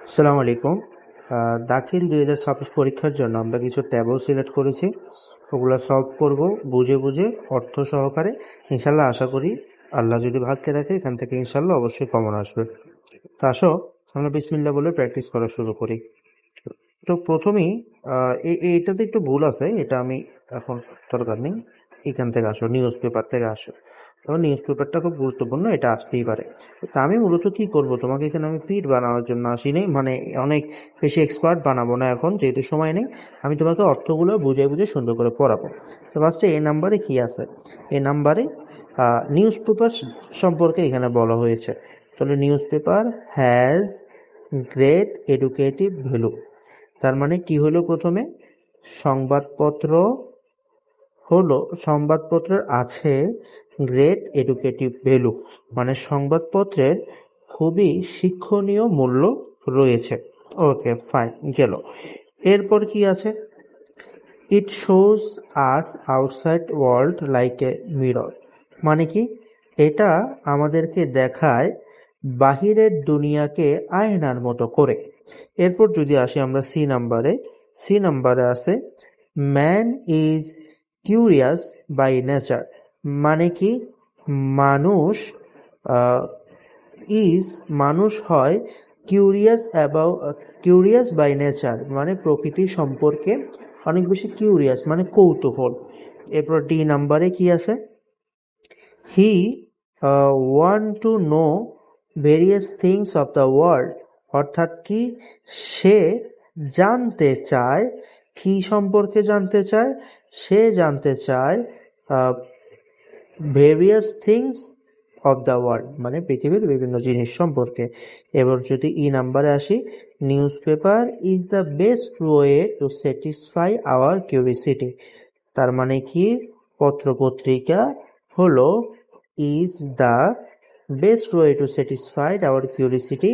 আসসালামু আলাইকুম। দাখিল 2026 পরীক্ষার জন্য আমরা কিছু ট্যাবল সিলেক্ট করেছি। ওগুলো সলভ করব বুঝে বুঝে, অর্থ সহকারে। ইনশাল্লাহ আশা করি আল্লাহ যদি ভাগ্যে রাখে এখান থেকে ইনশাল্লাহ অবশ্যই কমন আসবে। তো আসো আমরা বিসমিল্লাহ বলে প্র্যাকটিস করা শুরু করি। তো প্রথমেই এইটাতে একটু ভুল আছে, এটা আমি এখন দরকার নেই। এখান থেকে আসো, নিউজ পেপার থেকে আসো। তখন নিউজ পেপারটা খুব গুরুত্বপূর্ণ, এটা আসতেই পারে। তা আমি মূলত কি করব, তোমাকে এখানে আমি পিট বানানোর জন্য আসিনি, মানে অনেক বেশি এক্সপার্ট বানাবো না এখন, যেহেতু সময় নেই। আমি তোমাকে অর্থগুলো বুঝে বুঝে সুন্দর করে পড়াবো। তো ফার্স্টে এ নাম্বারে কি আছে? এ নাম্বারে নিউজ পেপার সম্পর্কে এখানে বলা হয়েছে। তাহলে news paper has great educative value. তার মানে কি হলো? প্রথমে সংবাদপত্র সংবাদপত্রের আছে গ্রেট এডুকেটিভ ভ্যালু, মানে সংবাদপত্রের খুবই শিক্ষণীয় মূল্য রয়েছে। ওকে, ফাইন, গেল। এরপর কি আছে? It shows us outside world like a mirror. মানে কি? এটা আমাদেরকে দেখায় বাহিরের দুনিয়াকে আয়নার মতো করে। এরপর যদি আসি আমরা সি নাম্বারে আছে man is curious by nature. মানে কি? মানুষ আহ, মানুষ হয় কিউরিয়াস বাই নেচার, মানে প্রকৃতি সম্পর্কে অনেক বেশি কিউরিয়াস, মানে কৌতূহল। এরপর ডি নাম্বারে কি আছে? He want to know various things of the world. অর্থাৎ কি? সে জানতে চায়। কি সম্পর্কে জানতে চায়? সে জানতে চায় various things of the world, মানে পৃথিবীর বিভিন্ন জিনিস সম্পর্কে। এবার যদি ই নাম্বারে আসি, news paper is the best way to satisfy our curiosity. তার মানে কি? পত্রপত্রিকা হলো is the best way to satisfied our curiosity,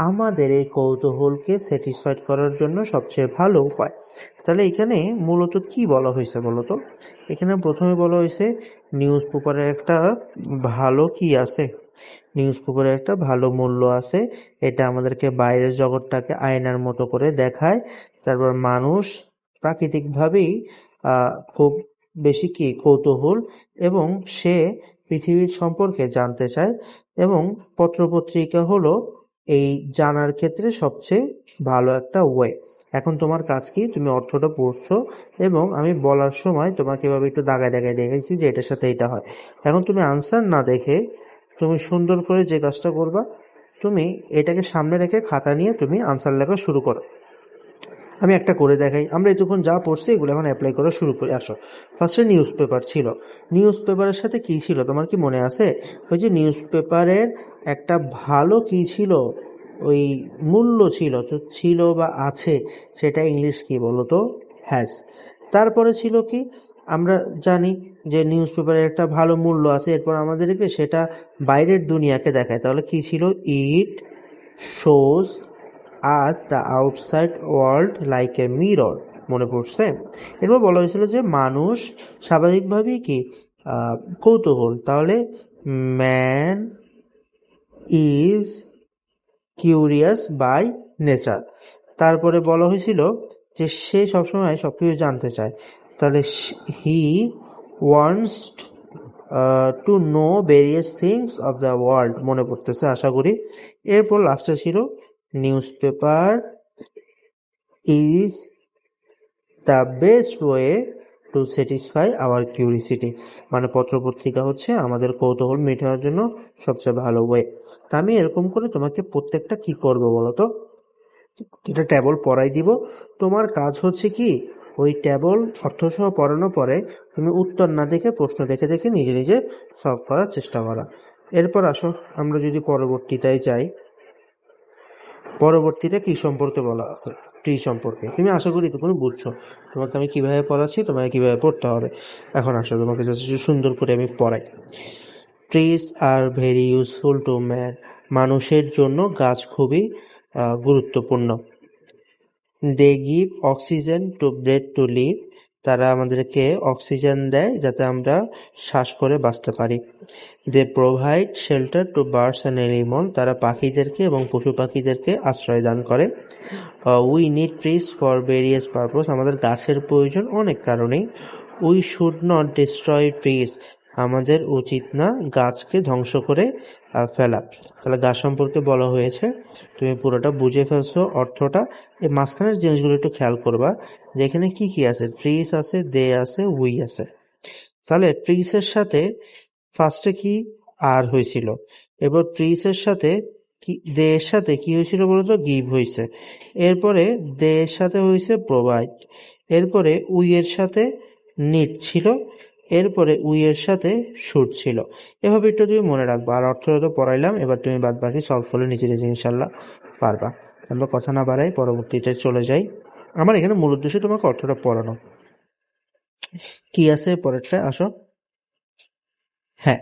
আমাদের এই কৌতূহলকে স্যাটিসফাইড করার জন্য সবচেয়ে ভালো উপায়। তাহলে এখানে মূলত কি বলা হয়েছে বলতো? এখানে প্রথমে বলা হয়েছে নিউজ পেপারের একটা ভালো কি আছে, নিউজ পেপারের একটা ভালো মূল্য আছে। এটা আমাদেরকে বাইরের জগৎটাকে আয়নার মতো করে দেখায়। তারপর মানুষ প্রাকৃতিকভাবেই খুব বেশি কি কৌতূহল, এবং সে পৃথিবীর সম্পর্কে জানতে চায়। এবং পত্রপত্রিকা হলো এই জানার ক্ষেত্রে সবচেয়ে ভালো একটা ওয়ে। এখন তোমার কাজ কি? তুমি অর্থটা পড়ছো এবং আমি বলার সময় তোমাকে এভাবে একটু দাগায় দাগায় দেখাইছি যে এটার সাথে এটা হয়। এখন তুমি আনসার না দেখে তুমি সুন্দর করে যে কাজটা করবা, তুমি এটাকে সামনে রেখে খাতা নিয়ে তুমি আনসার লেখা শুরু করো। আমি একটা করে দেখাই। আমরা এতক্ষণ যা পড়ছি এগুলো এখন অ্যাপ্লাই করা শুরু করি। আসো, ফার্স্টে নিউজ পেপার ছিল। নিউজ পেপারের সাথে কি ছিল তোমার কি মনে আছে? ওই যে নিউজ পেপারের একটা ভালো কি ছিল, ওই মূল্য ছিল। তো ছিল বা আছে, সেটা ইংলিশ কি বলো তো? হ্যাজ। তারপরে ছিল কি? আমরা জানি যে নিউজ পেপারের একটা ভালো মূল্য আছে, এরপর আমাদেরকে সেটা বাইরের দুনিয়াকে দেখায়। তাহলে কি ছিল? ইট শোজ আজ the outside world like a mirror. মনে পড়ছে? এরপর বলা হয়েছিল যে মানুষ স্বাভাবিকভাবেই কি কৌতূহল। তাহলে man is curious by nature. তারপরে বলা হয়েছিল যে সে সবসময় সবকিছু জানতে চায়। তাহলে he wants to know various things of the world. মনে পড়তেছে আশা করি। এরপর লাস্টে ছিল news paper is the best way to satisfy our curiosity, মানে পত্রপত্রিকা হচ্ছে আমাদের কৌতূহল মেটানোর জন্য সবচেয়ে ভালো ওয়ে। তা আমি এরকম করে তোমাকে প্রত্যেকটা কি করবো বলতো? এটা ট্যাবল পড়াই দিব। তোমার কাজ হচ্ছে কি, ওই ট্যাবল অর্থসহ পড়ানোর পরে তুমি উত্তর না দেখে প্রশ্ন দেখে দেখে নিজে নিজে সলভ করার চেষ্টা করা। এরপর আসো আমরা যদি পরবর্তীটায় যাই। পরবর্তীটা কি সম্পর্কে বলা আছে? ট্রি সম্পর্কে। তুমি আশা করি তুমি বুঝছো তোমাকে আমি কিভাবে পড়াচ্ছি, তোমাকে কিভাবে পড়তে হবে। এখন আসো তোমাকে জাস্ট সুন্দর করে আমি পড়াই। Trees are very useful to man. মানুষের জন্য গাছ খুবই গুরুত্বপূর্ণ। They give oxygen to breath to live. তারা আমাদেরকে অক্সিজেন দেয় যাতে আমরা শ্বাস করে বাঁচতে পারি। They provide shelter to birds and animal, তারা পাখিদেরকে এবং পশু পাখিদেরকে আশ্রয় দান করে। We need trees for various purpose, আমাদের গাছের প্রয়োজন অনেক কারণেই। We should not destroy trees, আমাদের উচিত না গাছকে ধ্বংস করে ফেলা। তাহলে গাছ সম্পর্কে বলা হয়েছে, তুমি পুরোটা বুঝে ফেলছো অর্থটা। এই মাঝখানের জিনিসগুলো একটু খেয়াল করবা, যেখানে কি কি আছে, ট্রিজ আছে, দে আছে, উই আছে। তাহলে ট্রিজের সাথে ফার্স্টে কি আর হয়েছিল, এবার ট্রিজের সাথে কি দে এর সাথে কি হয়েছিল বলতো, গিভ হয়েছে। এরপরে দে এর সাথে হয়েছে প্রোভাইড, এরপরে উই এর সাথে নিড ছিল, এরপরে উই এর সাথে শুড ছিল। এভাবে একটু তুমি মনে রাখবা। আর অর্থ তো পড়াইলাম, এবার তুমি বাদ বাকি সলভ করলে নিজে নিজে ইনশাল্লাহ পারবা। আমরা কথা না বাড়াই পরবর্তীতে চলে যাই। আমার এখানে মূল উদ্দেশ্য তোমাকে অর্থটা পড়ানো। কি আছে পরেরটা, আসো। হ্যাঁ,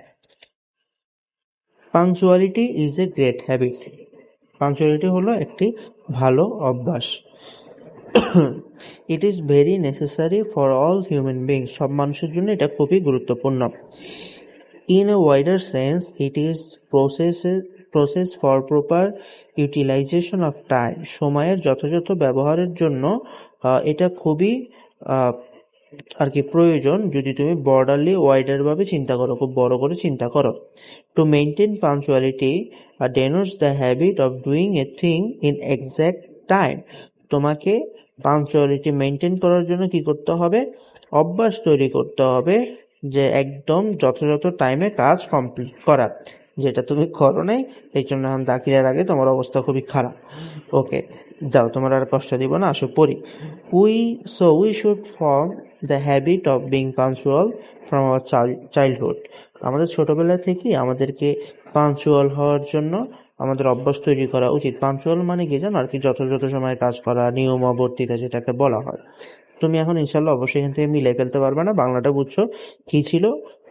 punctuality is a great habit, punctuality হলো একটি ভালো অভ্যাস। It is very necessary for all human being, সব মানুষের জন্য এটা খুবই গুরুত্বপূর্ণ। In a wider sense it is process for proper utilisation of time, সময়ের যথাযথ ব্যবহারের জন্য এটা খুবই আর কি প্রয়োজন, যদি তুমি বর্ডারলি ওয়াইডার ভাবে চিন্তা করো, খুব বড় করে চিন্তা করো। To maintain punctuality denotes the habit of doing a thing in exact time, তোমাকে পাংচুয়ালিটি মেনটেন করার জন্য কি করতে হবে, অভ্যাস তৈরি করতে হবে যে একদম যথাযথ টাইমে কাজ কমপ্লিট করা, যেটা তুমি করো নাই, এই জন্য আমি দাখিলার আগে তোমার অবস্থা খুবই খারাপ। ওকে, যাও, তোমার আর কষ্ট দিব না, আসো পড়ি। We should form the habit of being punctual from our childhood, আমাদের ছোটবেলা থেকেই আমাদেরকে পাংচুয়াল হওয়ার জন্য আমাদের অভ্যাস তৈরি করা উচিত। পাংচুয়াল মানে কি জানো, আর কি যথাযথ সময়ে কাজ করা, নিয়মাবর্তিতা যেটাকে বলা হয়। তুমি এখন ইনশাল্লাহ অবশ্যই এখান থেকে মিলাই ফেলতে পারবে না, বাংলাটা বুঝছো কি ছিল।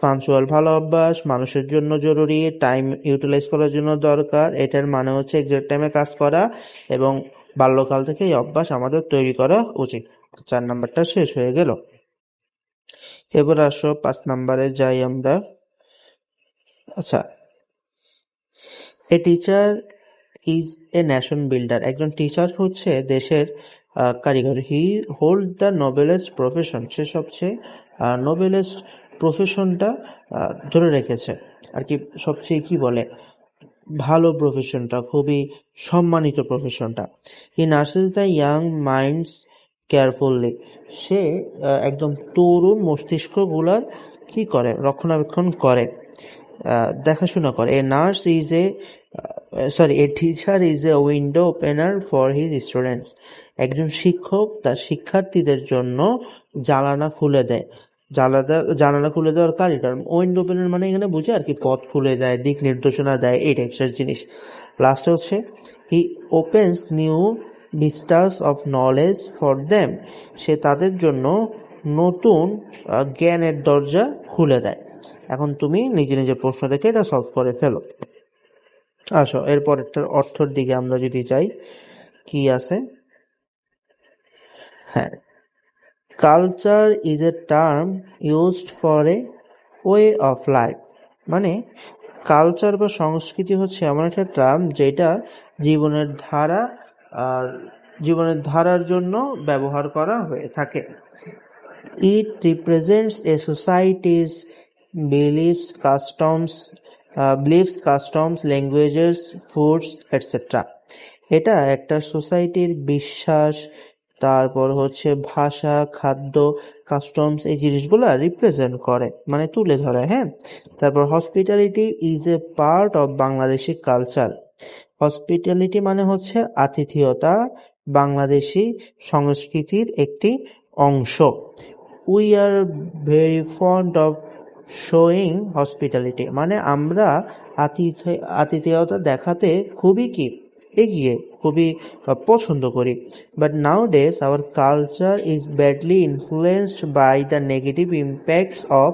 পাংচুয়াল ভালো অভ্যাস, মানুষের জন্য জরুরি, টাইম ইউটিলাইজ করার জন্য দরকার, এটার মানে হচ্ছে এক্সাক্ট টাইমে কাজ করা, এবং বাল্যকাল থেকে এই অভ্যাস আমাদের তৈরি করা উচিত। 4 নাম্বারটা শেষ হয়ে গেল। এবার আসো 5 নাম্বারে যাই আমরা। আচ্ছা, এ teacher is a nation builder, একজন টিচার হচ্ছে দেশের কারিগর। হি হোল্ড দ্য নোবেলেস্ট প্রফেশন, সে সবচেয়ে নোবেলেস্ট প্রফেশনটা ধরে রেখেছে আর কি, সবচেয়ে কি বলে ভালো প্রফেশনটা, খুবই সম্মানিত প্রফেশনটা। He nurses the young minds carefully, সে একদম তরুণ মস্তিষ্কগুলার কি করে, রক্ষণাবেক্ষণ করে, দেখাশোনা করে। A teacher is a window opener for his students, একজন শিক্ষক তার শিক্ষার্থীদের জন্য জানালা খুলে দেয়। জানালা খুলে দেওয়ার কারণ উইন্ডো ওপেনার মানে এখানে বুঝে আর কি, পথ খুলে দেয়, দিক নির্দেশনা দেয়, এই টাইপসের জিনিস। লাস্টে হচ্ছে he opens new vistas of knowledge for them, সে তাদের জন্য নতুন জ্ঞানের দরজা খুলে দেয়। এখন তুমি নিজে নিজে প্রশ্ন দেখে এটা সলভ করে ফেলো। আসো এরপরেরটার অর্থের দিকে আমরা যদি যাই, কি আছে। হ্যাঁ, culture is a term used for a way of life, মানে কালচার বা সংস্কৃতি হচ্ছে এমন একটা টার্ম যেটা জীবনের ধারা আর জীবনের ধারার জন্য ব্যবহার করা হয়ে থাকে। It represents a society's beliefs, customs, languages, foods, etc. এটা একটা সোসাইটির বিশ্বাস, তারপর হচ্ছে ভাষা, খাদ্য, কাস্টমস, এই জিনিসগুলো রিপ্রেজেন্ট করে, মানে তুলে ধরে। হ্যাঁ, তারপর hospitality is a part of Bangladeshi culture, hospitality মানে হচ্ছে আতিথেয়তা, বাংলাদেশি সংস্কৃতির একটি অংশ। We are very fond of showing hospitality, মানে আমরা আতিথেয়তা দেখাতে খুবই কি এগিয়ে, খুবই পছন্দ করি। But nowadays our culture is badly influenced by the negative impacts of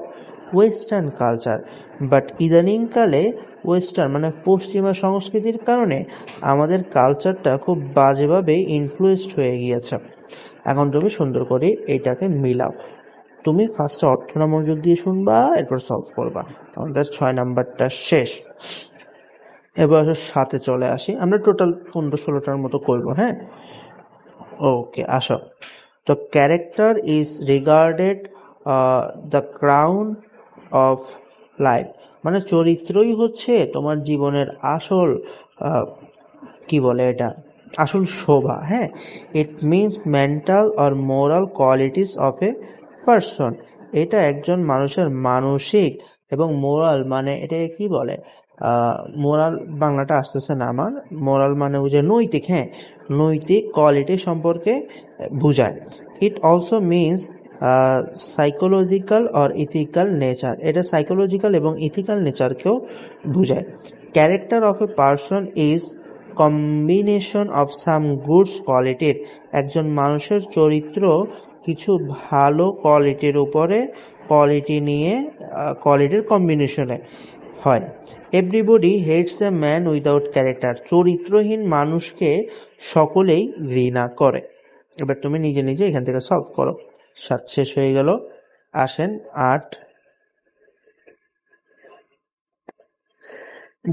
western culture, but ইদানিংকালে ওয়েস্টার্ন মানে পশ্চিমা সংস্কৃতির কারণে আমাদের কালচারটা খুব বাজেভাবে ইনফ্লুয়েসড হয়ে গিয়েছে। এখন তুমি সুন্দর করে এটাকে মিলাও। তুমি ফার্স্টে অর্থটা মনোযোগ দিয়ে শুনবা, এরপর সলভ করবা। আমাদের 6 নাম্বারটা শেষ। এবার 7-এ চলে আসি। আমরা টোটাল 15-16টার মতো করব, হ্যাঁ? ওকে, আসো। তো character is regarded the crown of life, মানে চরিত্রই হচ্ছে তোমার জীবনের আসল কি বলে এটা, আসল শোভা, হ্যাঁ? It means mental or moral qualities of a person. এটা একজন মানুষের মানসিক এবং মোরাল, মানে এটা কি বলে, মোরাল বাংলাটা আসতেছে না আমার। মোরাল মানে বুঝে নৈতিক, হ্যাঁ, নৈতিক কোয়ালিটি সম্পর্কে বুঝায়। It also means psychological or ethical nature, এটা সাইকোলজিক্যাল এবং ইথিক্যাল নেচারকেও বুঝায়। Character of a person is combination of some goods কোয়ালিটির, একজন মানুষের চরিত্র কিছু ভালো কোয়ালিটির উপরে কোয়ালিটি নিয়ে কোয়ালিটির কম্বিনেশনে হয়। Everybody hates a man without character, চরিত্রহীন মানুষকে সকলেই ঘৃণা করে। এবার তুমি নিজে নিজে এখান থেকে সলভ করো। 7 শেষ হয়ে গেল, আসেন 8।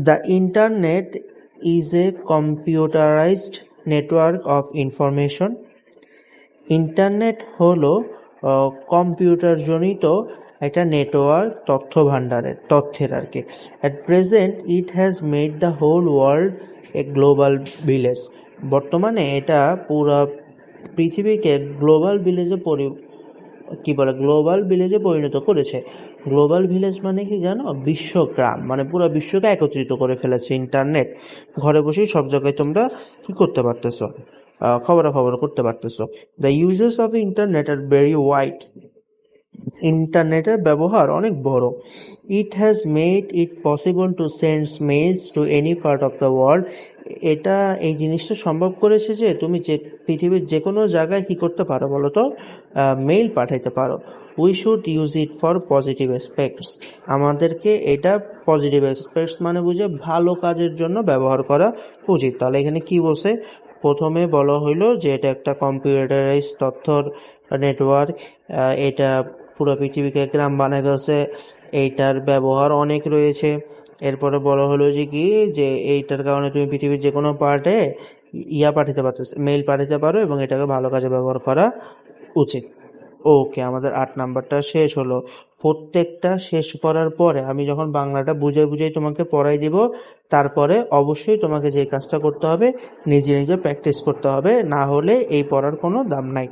The internet is a computerized network of information. Internet হলো কম্পিউটারজনিত একটা নেটওয়ার্ক, তথ্য ভাণ্ডারের, তথ্যের আর কি। At present it has made the whole world a global village, বর্তমানে এটা পুরা পৃথিবীকে গ্লোবাল ভিলেজে গ্লোবাল ভিলেজে পরিণত করেছে। গ্লোবাল ভিলেজ মানে কি জানো? বিশ্বগ্রাম, মানে পুরো বিশ্বকে একত্রিত করে ফেলেছে ইন্টারনেট। ঘরে বসেই সব জায়গায় তোমরা কি করতে পারতেছো, খবরাখবর করতে পারতেছো। The uses of internet are very wide, ইন্টারনেটের ব্যবহার অনেক বড়। ইট has made it possible to send mails to any part of the world, এটা এই জিনিসটা সম্ভব করেছে যে তুমি যে পৃথিবীর যে কোনো জায়গায় কি করতে পারো বলো তো, মেইল পাঠাইতে পারো। We should use it for positive aspects, আমাদেরকে এটা পজিটিভ অ্যাসপেক্টস মানে বুঝে ভালো কাজের জন্য ব্যবহার করা উচিত। তাহলে এখানে কি বলছে, প্রথমে বলা হইলো যে এটা একটা কম্পিউটারাইজ তথ্যর নেটওয়ার্ক, এটা পুরো পৃথিবীকে গ্রাম বানায় ফেলছে, এইটার ব্যবহার অনেক রয়েছে। এরপরে বলা হলো যে কি, যে এইটার কারণে তুমি পৃথিবীর যে কোনো পার্টে পাঠাতে পারছো, মেইল পাঠাতে পারো, এবং এটাকে ভালো কাজে ব্যবহার করা উচিত। ওকে, আমাদের 8 নাম্বারটা শেষ হলো। প্রত্যেকটা শেষ করার পরে আমি যখন বাংলাটা বুঝাই বুঝাই তোমাকে পড়াই দিব, তারপরে অবশ্যই তোমাকে যে কাজটা করতে হবে, নিজে নিজে প্র্যাকটিস করতে হবে, না হলে এই পড়ার কোনো দাম নাই।